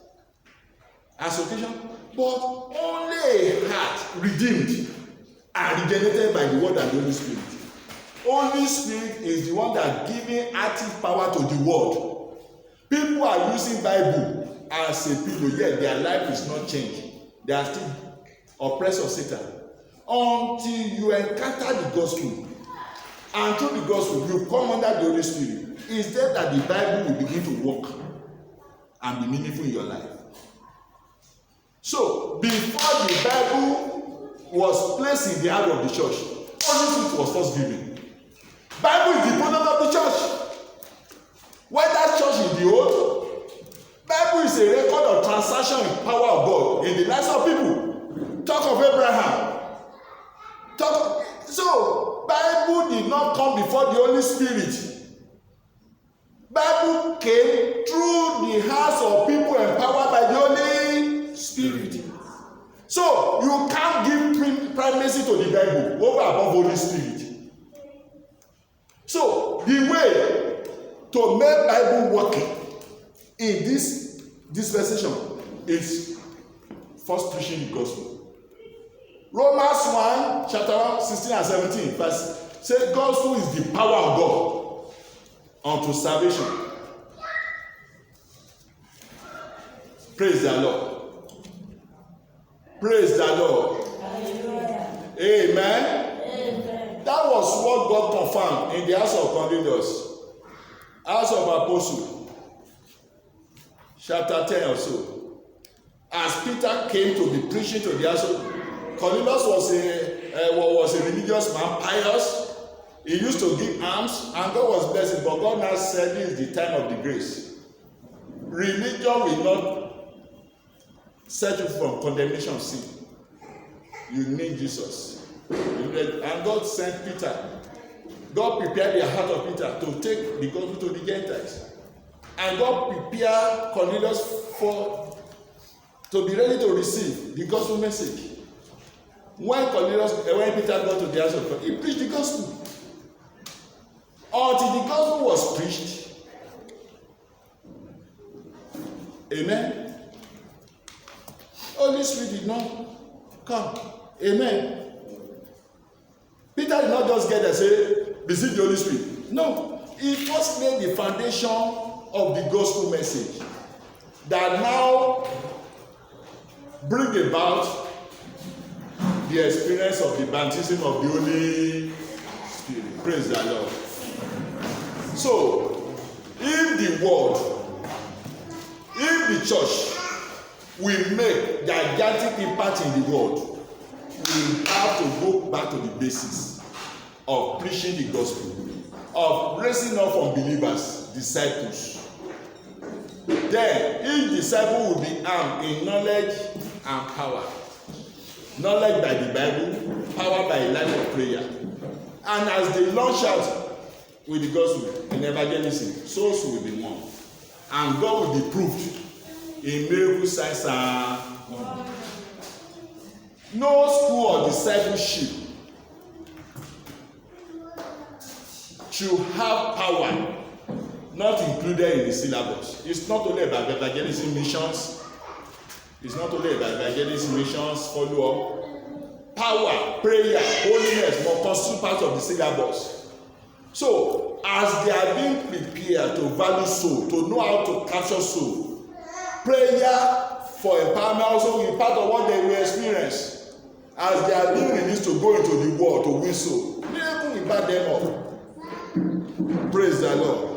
as occasion, but only a heart redeemed and regenerated by the word and the Holy Spirit. Holy Spirit is the one that giving active power to the word. People are using Bible as a pillow, yet their life is not changed. They are still oppressed of Satan. Until you encounter the gospel, and through the gospel, you come under the Holy Spirit. It's there that the Bible will begin to work and be meaningful in your life. So, before the Bible was placed in the heart of the church, Holy Spirit was first given. Bible is the product of the church. Whether church in the old, Bible is a record of transaction and power of God in the lives of people. Talk of Abraham. So, Bible did not come before the Holy Spirit. Bible came through the hearts of people empowered by the Holy Spirit. So, you can't give primacy to the Bible over above Holy Spirit. So, the way to make Bible working in this dispensation is first preaching the gospel. Romans 1, chapter 1, 16 and 17, verse say gospel is the power of God unto salvation. Praise the Lord. Praise the Lord. Amen. Amen. That was what God confirmed in the house of Cornelius. House of Apostle, chapter 10 or so. As Peter came to be preaching to the house, Cornelius was a religious man, pious. He used to give alms, and God was blessing. But God now said, this is the time of the grace. Religion will not set you from condemnation of sin. You need Jesus. And God sent Peter. God prepared the heart of Peter to take the gospel to the Gentiles. And God prepared Cornelius to be ready to receive the gospel message. When Peter got to the house of God, he preached the gospel. Until the gospel was preached. Amen. Holy Spirit did not come. Amen. Peter did not just get there and say, receive the Holy Spirit. No. He first laid the foundation of the gospel message that now bring about the experience of the baptism of the Holy Spirit. Praise the Lord. So, if the world, if the church will make gigantic impact in the world, we have to go back to the basis of preaching the gospel, of raising up unbelievers, disciples. Then, each disciple will be armed in knowledge and power. Knowledge by the Bible, power by a life of prayer. And as they launch out with the gospel in evangelism, souls will be won. And God will be proved in miracle signs and wonders. No school of discipleship should have power not included in the syllabus. It's not only about evangelism missions. It's not only about evangelism missions, follow-up. Power, prayer, holiness must constitute part of the syllabus. So, as they are being prepared to value soul, to know how to capture soul, prayer for empowerment also will be part of what they will experience. As they are being released to go into the world to win soul, miracle will back them up. Praise the Lord.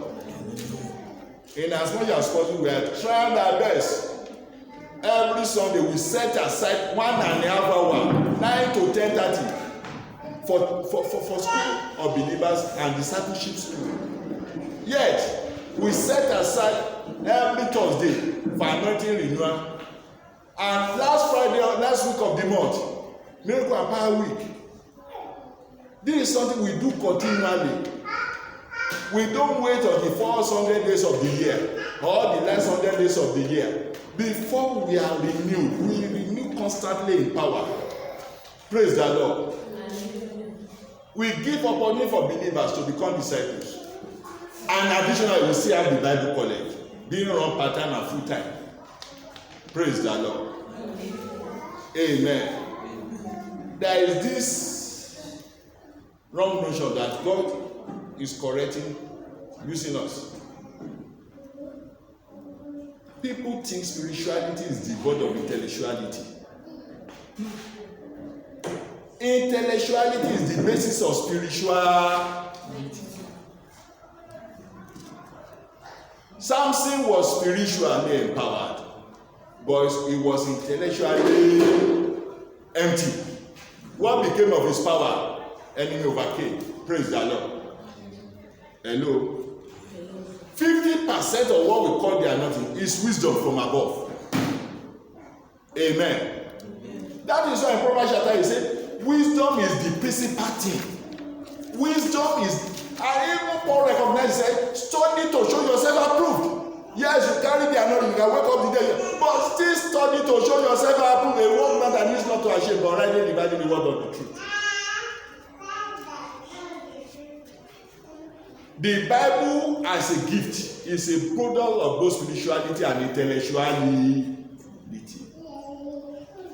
In as much as possible, we are trying our best. Every Sunday we set aside 1.5 hours, 9 to 10:30, for school of believers and discipleship school. Yet we set aside every Thursday for anointing renewal, and last week of the month, miracle and power week. This is something we do continually. We don't wait until the first 100 days of the year or the last 100 days of the year before we are renewed. We renew constantly in power. Praise the Lord. We give opportunity for believers to become disciples. And additionally, we still have the Bible college being run part-time and full-time. Praise the Lord. Amen. There is this wrong notion that God is correcting using us. People think spirituality is devoid of intellectuality. Intellectuality is the basis of spirituality. Samson was spiritually empowered, but he was intellectually empty. What became of his power? Enemy overcame. Praise the Lord. Hello. 50% of what we call the anointing is wisdom from above. Amen. That is why in Proverbs chapter he said, wisdom is the principal thing. Wisdom is, and even Paul recognized, said, study to show yourself approved. Yes, you carry the anointing, you can wake up the day, but still study to show yourself approved. A workman that is not to ashamed, but rightly dividing the word of the truth. The Bible as a gift is a product of both spirituality and intellectuality.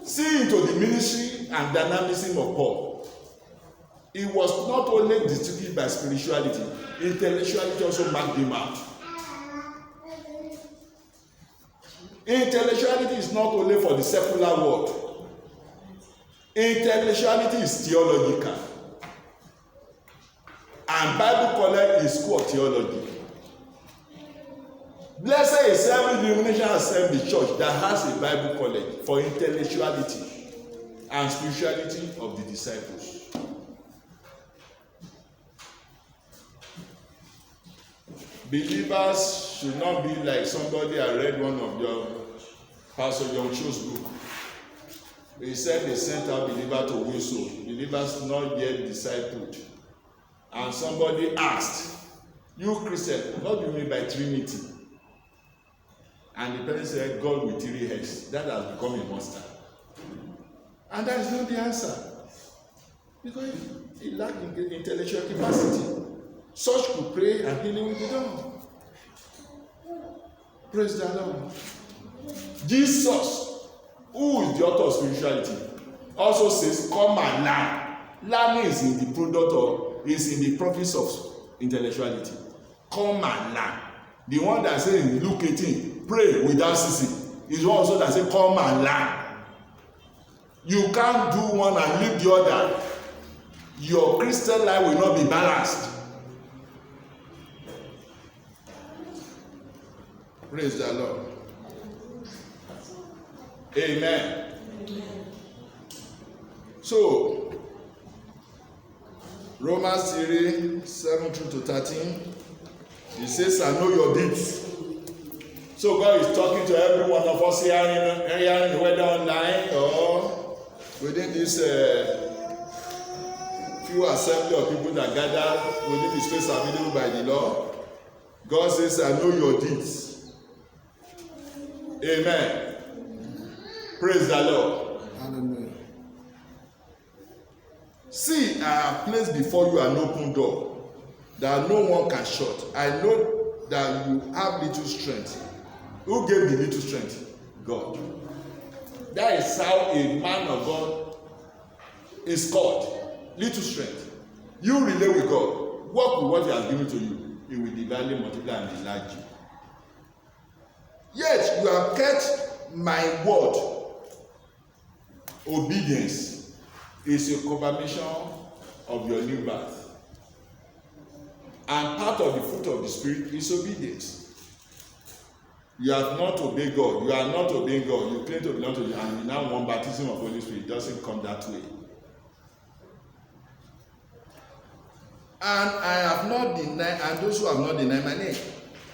See into the ministry and dynamism of Paul. It was not only distributed by spirituality, intellectuality also marked him out. Intellectuality is not only for the secular world. Intellectuality is theological. And Bible college is school of theology. Blessed is every denomination assembly church that has a Bible college for intellectuality and spirituality of the disciples. Believers should not be like somebody. I read one of your Pastor John Cho's book. He said they sent out believers to whistle, believers not yet discipled. And somebody asked, "You Christian, what do you mean by Trinity?" And the person said, "God with 3 heads." That has become a monster. And that is not the answer. Because he lacked intellectual capacity. Such could pray and healing will be done. Praise the Lord. Jesus, who is the author of spirituality, also says, "Come and learn." Learning is in the product of, is in the province of intellectuality. Come and learn. The one that says in Luke 18, "Pray without ceasing," is one also that says, "Come and learn." You can't do one and leave the other. Your Christian life will not be balanced. Praise the Lord. Amen. So, Romans 3, 7-13, he says, "I know your deeds." So God is talking to every one of us hearing whether online or within this few assembly of people that gather within the space available by the Lord. God says, "I know your deeds." Amen. Praise the Lord. Hallelujah. "See, I have placed before you an open door that no one can shut. I know that you have little strength." Who gave the little strength? God. That is how a man of God is called. Little strength. You relate with God. Work with what He has given to you. He will divinely multiply and enlarge you. Yet you have kept my word. Obedience is a confirmation of your new birth. And part of the fruit of the Spirit is obedience. You have not obeyed God. You are not obeying God. You claim to belong to Him, and you now want baptism of Holy Spirit. It doesn't come that way. "And I have not denied, and those who have not denied my name,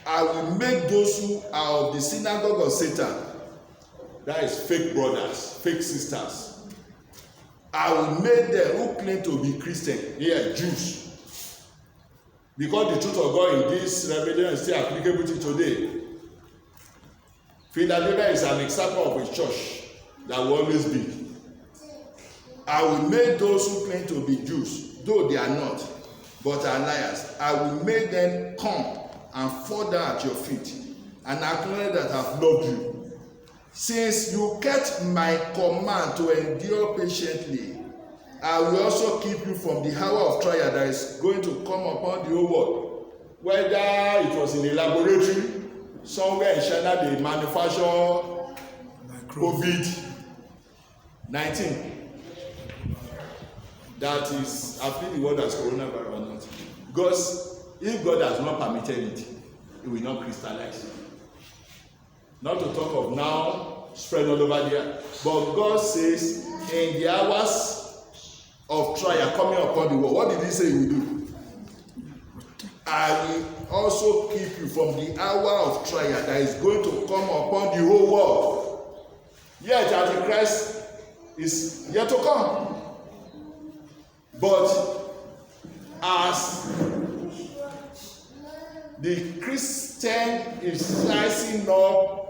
I will make those who are of the synagogue of Satan," that is fake brothers, fake sisters, "I will make them who claim to be Christian," here Jews, because the truth of God in this revelation is still applicable to today. Philadelphia is an example of a church that will always be. "I will make those who claim to be Jews, though they are not, but are liars, I will make them come and fall down at your feet and acknowledge that I have loved you. Since you kept my command to endure patiently, I will also keep you from the hour of trial that is going to come upon the whole world." Whether it was in a laboratory, somewhere in China they manufacture COVID-19. That is, I think the word as coronavirus or not. Because if God has not permitted it, it will not crystallize. Not to talk of now spread all over there. But God says, in the hours of trial coming upon the world, what did He say He will do? "I will also keep you from the hour of trial that is going to come upon the whole world." Yet Antichrist is yet to come. But as the Christian is rising up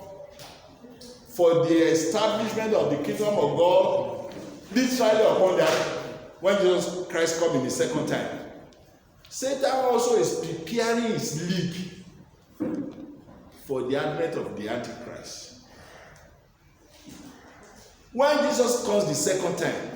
for the establishment of the kingdom of God, literally upon that, when Jesus Christ comes in the second time, Satan also is preparing his league for the advent of the Antichrist. When Jesus comes the second time,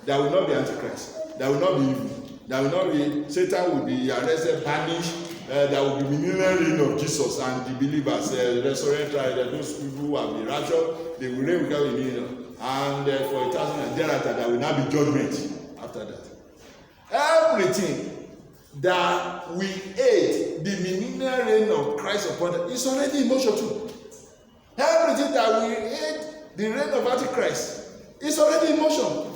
there will not be Antichrist. There will not be evil. There will not be, Satan will be arrested, banished. There will be millennial reign of Jesus and the believers, resurrected, those people who have been raptured, they will reign without a millennium. And for 1,000 years thereafter, there will not be judgment after that. Everything that we aid the millennial reign of Christ upon us is already in motion too. Everything that we aid the reign of Antichrist is already in motion.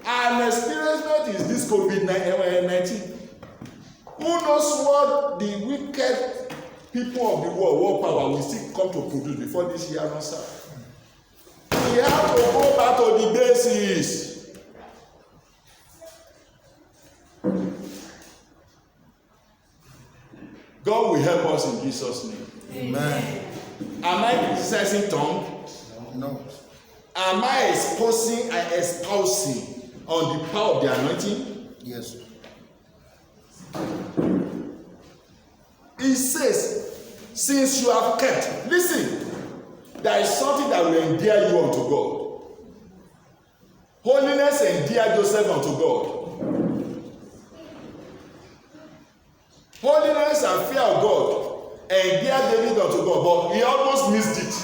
An experiment is this COVID-19. Who knows what the wicked people of the world power will still come to produce before this year runs out. We have to go back to the basis. God will help us in Jesus' name. Amen. Am I criticizing tongue? No. Am I espousing on the power of the anointing? Yes. He says, since you have kept, listen, there is something that will endear you unto God. Holiness endeared Joseph unto God. Holiness and fear of God endeared David unto God, but he almost missed it.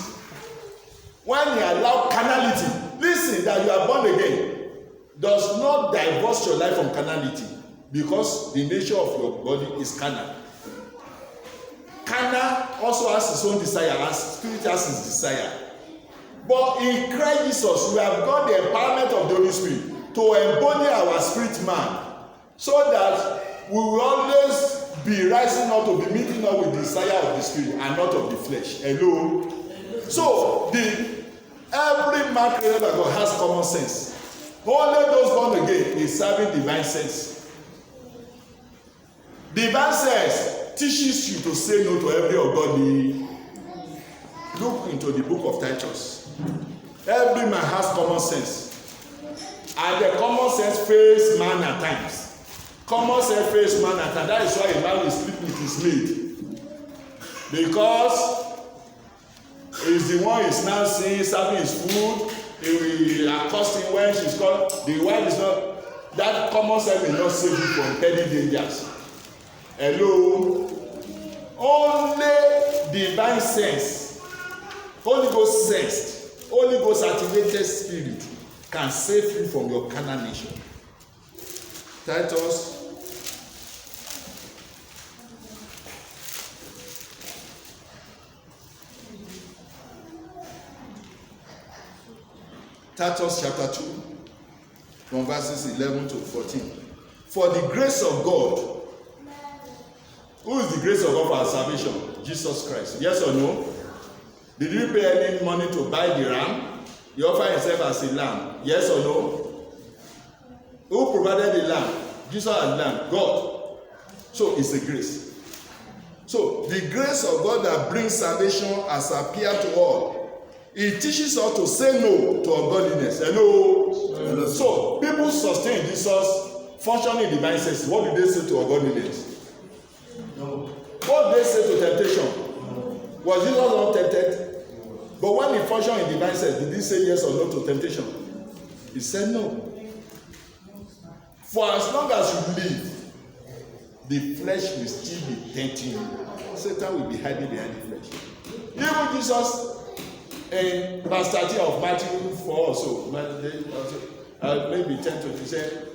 When he allowed carnality, listen, that you are born again does not divorce your life from carnality, because the nature of your body is carnal. Carnal also has its own desire, as spirit has its desire. But in Christ Jesus, we have got the empowerment of the Holy Spirit to embody our spirit man, so that we will always be rising up to be meeting up with the desire of the spirit and not of the flesh. Hello. So every man created by God has common sense. Only those born again is serving divine sense. Divine sense teaches you to say no to every ungodly. Look into the book of Titus. Every man has common sense, and the common sense fails man at times. Common sense fails man at times. That is why a man will sleep with his maid, because he's the one is now seeing, serving his food. He will accost him when she's called. The wife is not. That common sense will not save you from petty dangers. Hello. Only divine sense, Holy Ghost sensed, Holy Ghost activated spirit can save you from your carnal nature. Titus chapter 2, from verses 11 to 14. For the grace of God. Who is the grace of God for our salvation? Jesus Christ. Yes or no? Did you pay any money to buy the ram? He offered himself as a lamb. Yes or no? Who provided the lamb? Jesus and lamb. God. So it's a grace. So the grace of God that brings salvation has appeared to all. It teaches us to say no to ungodliness. Hello? Hello. So people sustain Jesus functioning in divine sense. What do they say to ungodliness? No. What did they say to temptation? No. Was Jesus not tempted? No. But when he functioned in divine sense, did he say yes or no to temptation? He said no. For as long as you live, the flesh will still be tempting you. Satan will be hiding behind the flesh. Even Jesus in verse 30 of Matthew 4 or so, maybe 10 to 20, said,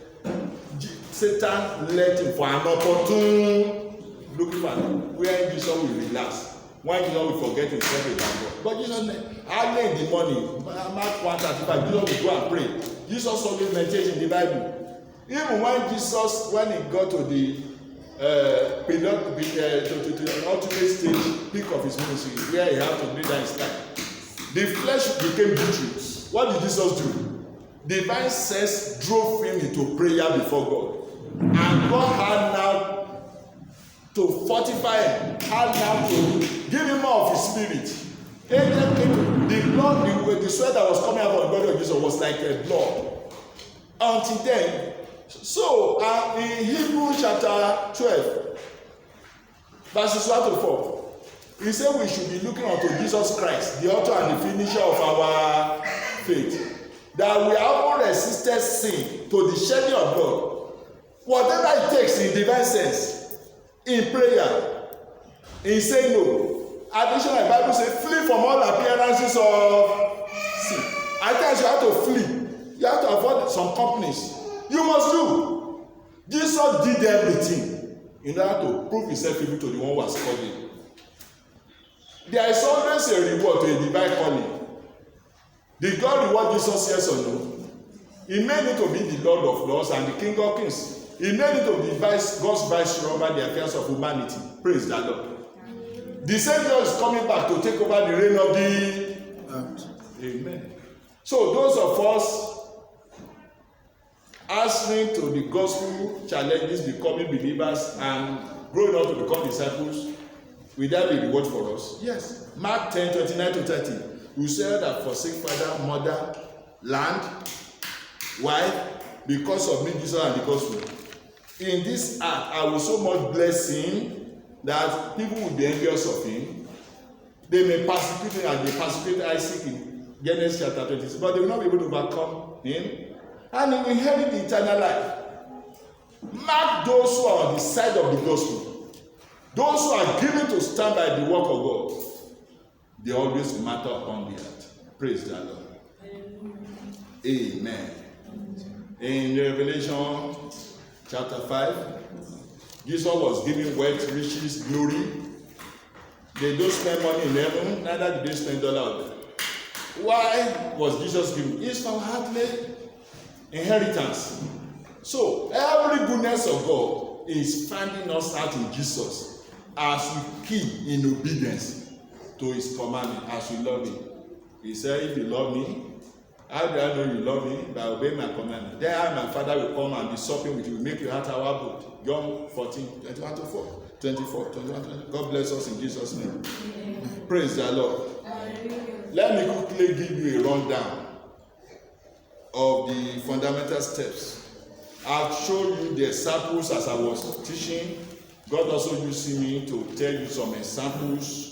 Satan led him for an opportune. Looking for where Jesus will relax, when Jesus will forget himself about God. But Jesus, early in the morning, Mark 1:35, Jesus will go and pray. Jesus always meditates in the Bible. Even when Jesus, when he got to the ultimate stage, peak of his ministry, where he had to lay down his life, the flesh became victorious. What did Jesus do? Divine sense drove him into prayer before God, and God had now to fortify him, had now to give him more of his spirit. The blood, the sweat that was coming out of the body of Jesus was like a blood. Until then, so in Hebrews chapter 12, verses 1 to 4, he said we should be looking unto Jesus Christ, the author and the finisher of our faith, that we have resisted sin to the shedding of blood. Whatever it takes in divine sense, in prayer, in saying no. Additionally, the Bible says, flee from all appearances of sin. At times you have to flee. You have to avoid some companies. You must do. Jesus did everything in order to prove himself able to the one who has called him. There is always a reward to a divine calling. Did God reward Jesus, yes or no? He made it to be the Lord of Lords and the King of Kings. He made it to be God's viceroy over the affairs of humanity. Praise the Lord. The Savior is coming back to take over the reign of the earth. Amen. So those of us answering to the gospel challenges, becoming believers and growing up to become disciples, will that be reward for us? Yes. Mark 10:29-30. We say that forsake father, mother, land, wife, because of me, Jesus, and the gospel. In this act, I will so much bless him that people will be envious of him. They may persecute him as they persecute Isaac in Genesis chapter 26, but they will not be able to overcome him, and he will inherit the eternal life. Mark those who are on the side of the gospel, those who are given to stand by the work of God. They always matter upon the earth. Praise the Lord. Amen. In Revelation chapter 5, Jesus was given wealth, riches, glory. They don't spend money in heaven, neither do they spend $1. Why was Jesus given? It's from heavenly inheritance. So every goodness of God is finding us out in Jesus as we keep in obedience to his commandment, as we love him. He said, if you love me, how do I know you love me? By obeying my commandment. Then I, my Father, will come and be supping with you, make your heart our abode. John 14:21-24. God bless us in Jesus' name. Amen. Praise the Lord. Amen. Let me quickly give you a rundown of the fundamental steps. I've shown you the examples as I was teaching. God also used me to tell you some examples